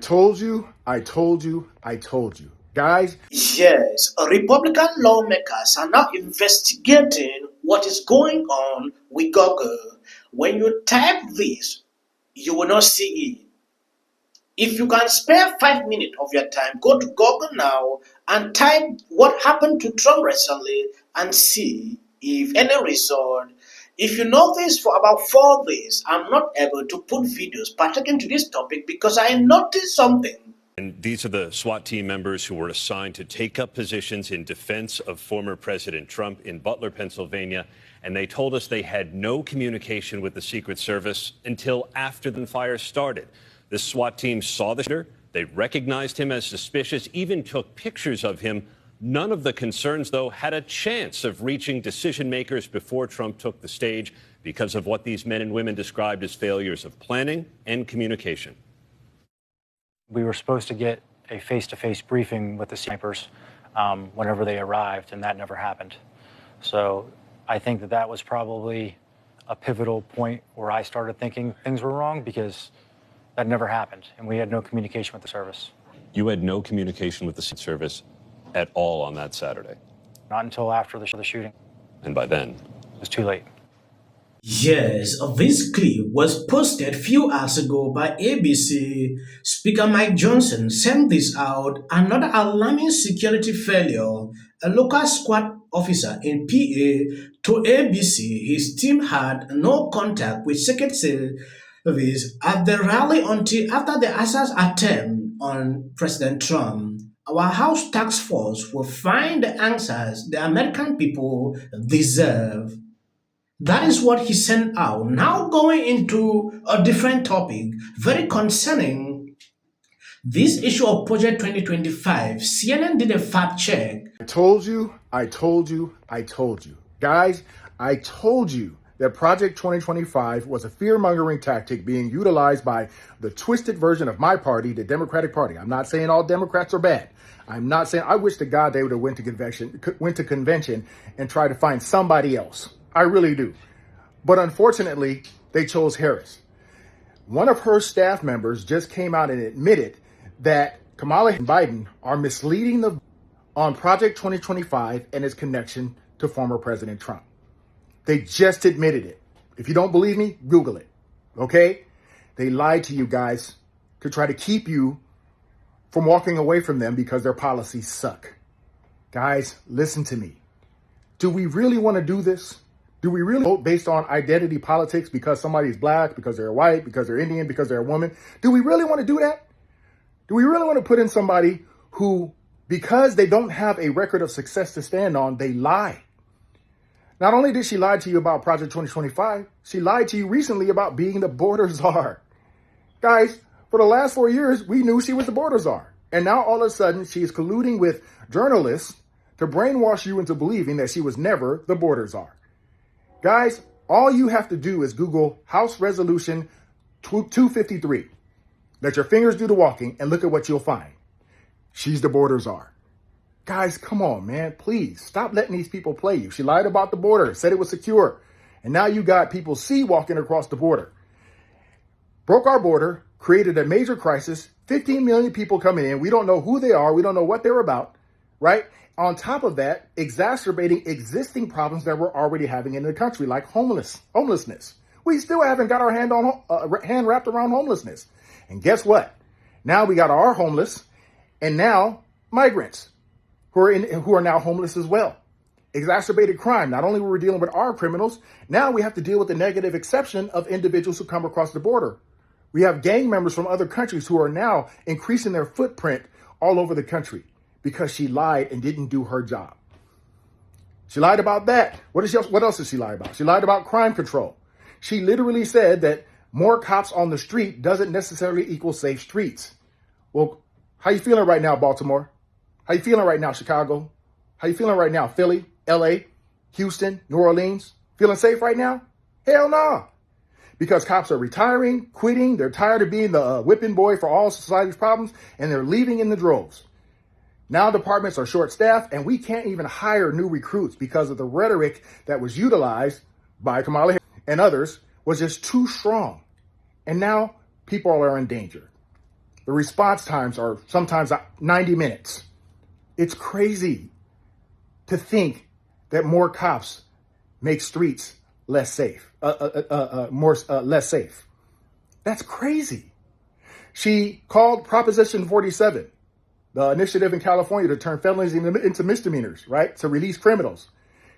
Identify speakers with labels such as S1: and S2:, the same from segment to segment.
S1: told you, I told you, I told you. Guys,
S2: Yes, Republican lawmakers are now investigating what is going on with Google. When you type this, you will not see it. If you can spare 5 minutes of your time, go to Google now and type what happened to Trump recently and see if any result. If you notice, for about 4 days, I'm not able to put videos pertaining to this topic because I noticed something.
S3: And these are the SWAT team members who were assigned to take up positions in defense of former President Trump in Butler, Pennsylvania. And they told us they had no communication with the Secret Service until after the fire started. The SWAT team saw the shooter. They recognized him as suspicious, even took pictures of him. None of the concerns, though, had a chance of reaching decision makers before Trump took the stage because of what these men and women described as failures of planning and communication.
S4: We were supposed to get a face-to-face briefing with the snipers whenever they arrived, and that never happened. So I think that that was probably a pivotal point where I started thinking things were wrong, because that never happened, and we had no communication with the service.
S3: You had no communication with the service at all on that Saturday?
S4: Not until after the shooting.
S3: And by then?
S4: It was too late.
S2: Yes, this clip was posted few hours ago by ABC. Speaker Mike Johnson sent this out. Another alarming security failure. A local squad officer in PA told ABC his team had no contact with Secret Service at the rally until after the assassination attempt on President Trump. Our House Task Force will find the answers the American people deserve. That is what he sent out. Now going into a different topic, very concerning this issue of Project 2025. CNN did a fact check.
S1: I told you, I told you, I told you. Guys, I told you that Project 2025 was a fear-mongering tactic being utilized by the twisted version of my party, the Democratic Party. I'm not saying all Democrats are bad. I'm not saying, I wish to God they would have went to convention and tried to find somebody else. I really do. But unfortunately, they chose Harris. One of her staff members just came out and admitted that Kamala and Biden are misleading on Project 2025 and its connection to former President Trump. They just admitted it. If you don't believe me, Google it. Okay? They lied to you guys to try to keep you from walking away from them because their policies suck. Guys, listen to me. Do we really want to do this? Do we really vote based on identity politics because somebody's black, because they're white, because they're Indian, because they're a woman? Do we really want to do that? Do we really want to put in somebody who, because they don't have a record of success to stand on, they lie? Not only did she lie to you about Project 2025, she lied to you recently about being the border czar. Guys, for the last 4 years, we knew she was the border czar. And now all of a sudden, she is colluding with journalists to brainwash you into believing that she was never the border czar. Guys, all you have to do is Google House Resolution 253. Let your fingers do the walking and look at what you'll find. She's the border czar. Guys, come on, man. Please stop letting these people play you. She lied about the border, said it was secure. And now you got people walking across the border. Broke our border, created a major crisis, 15 million people coming in. We don't know who they are. We don't know what they're about, right? On top of that, exacerbating existing problems that we're already having in the country, like homelessness. We still haven't got our hand wrapped around homelessness. And guess what? Now we got our homeless, and now migrants who are now homeless as well. Exacerbated crime. Not only were we dealing with our criminals, now we have to deal with the negative exception of individuals who come across the border. We have gang members from other countries who are now increasing their footprint all over the country, because she lied and didn't do her job. She lied about that. What else did she lie about? She lied about crime control. She literally said that more cops on the street doesn't necessarily equal safe streets. Well, how you feeling right now, Baltimore? How you feeling right now, Chicago? How you feeling right now, Philly, LA, Houston, New Orleans? Feeling safe right now? Hell no. Because cops are retiring, quitting. They're tired of being the whipping boy for all society's problems, and they're leaving in the droves. Now departments are short-staffed, and we can't even hire new recruits because of the rhetoric that was utilized by Kamala Harris and others was just too strong. And now people are in danger. The response times are sometimes 90 minutes. It's crazy to think that more cops make streets less safe, less safe. That's crazy. She called Proposition 47, the initiative in California to turn felonies into misdemeanors, right? To release criminals.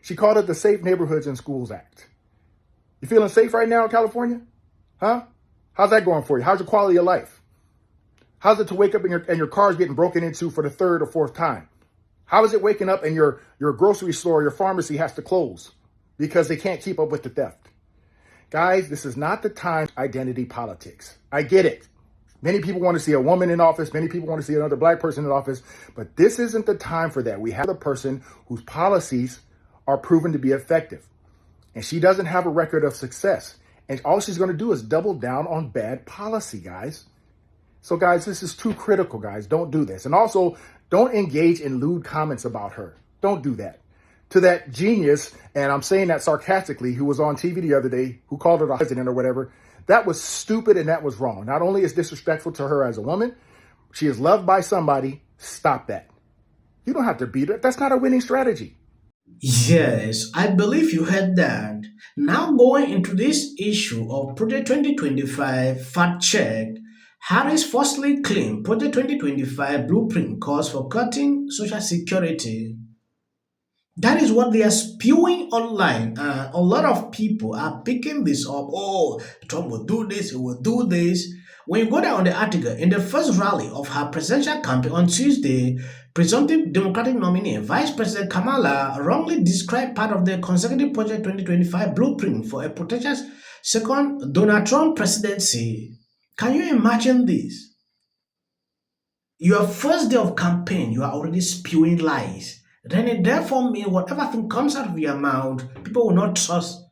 S1: She called it the Safe Neighborhoods and Schools Act. You feeling safe right now in California? Huh? How's that going for you? How's your quality of life? How's it to wake up and your car's getting broken into for the third or fourth time? How is it waking up and your grocery store, your pharmacy has to close because they can't keep up with the theft? Guys, this is not the time for identity politics. I get it. Many people want to see a woman in office. Many people want to see another black person in office. But this isn't the time for that. We have a person whose policies are proven to be effective. And she doesn't have a record of success. And all she's going to do is double down on bad policy, guys. So, guys, this is too critical, guys. Don't do this. And also, don't engage in lewd comments about her. Don't do that. To that genius, and I'm saying that sarcastically, who was on TV the other day, who called her the president or whatever, that was stupid and that was wrong. Not only is disrespectful to her as a woman, she is loved by somebody. Stop that. You don't have to beat her. That's not a winning strategy.
S2: Yes, I believe you heard that. Now going into this issue of Project 2025 fact check, Harris falsely claimed Project 2025 blueprint calls for cutting Social Security. That is what they are spewing online, and a lot of people are picking this up. Oh, Trump will do this, he will do this. When you go down on the article, in the first rally of her presidential campaign on Tuesday, presumptive Democratic nominee Vice President Kamala wrongly described part of the consecutive Project 2025 blueprint for a potential second Donald Trump presidency. Can you imagine this? Your first day of campaign, you are already spewing lies. Then it therefore means whatever thing comes out of your mouth, people will not trust.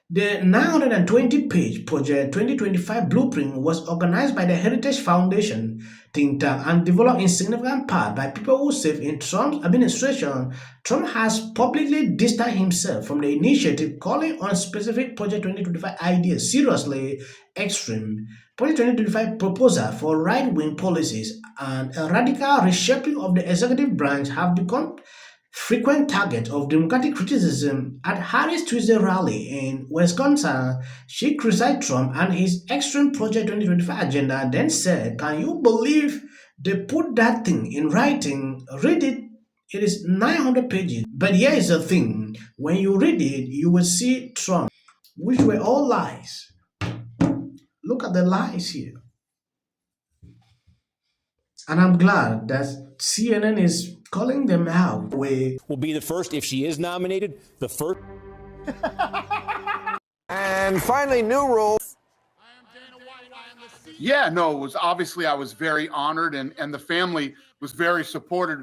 S2: The 920-page Project 2025 blueprint was organized by the Heritage Foundation think tank and developed in significant part by people who serve in Trump's administration. Trump has publicly distanced himself from the initiative, calling on specific Project 2025 ideas seriously extreme. Project 2025 proposal for right-wing policies and a radical reshaping of the executive branch have become frequent target of Democratic criticism. At Harris' Tuesday rally in Wisconsin, she criticized Trump and his extreme Project 2025 agenda, then said, "Can you believe they put that thing in writing? Read it. It is 900 pages. But here is the thing. When you read it, you will see Trump, which were all lies. Look at the lies here. And I'm glad that CNN is calling them out.
S5: Will be the first, if she is nominated, the first.
S6: And finally, new rules.
S7: Yeah, no, it was obviously I was very honored and the family was very supportive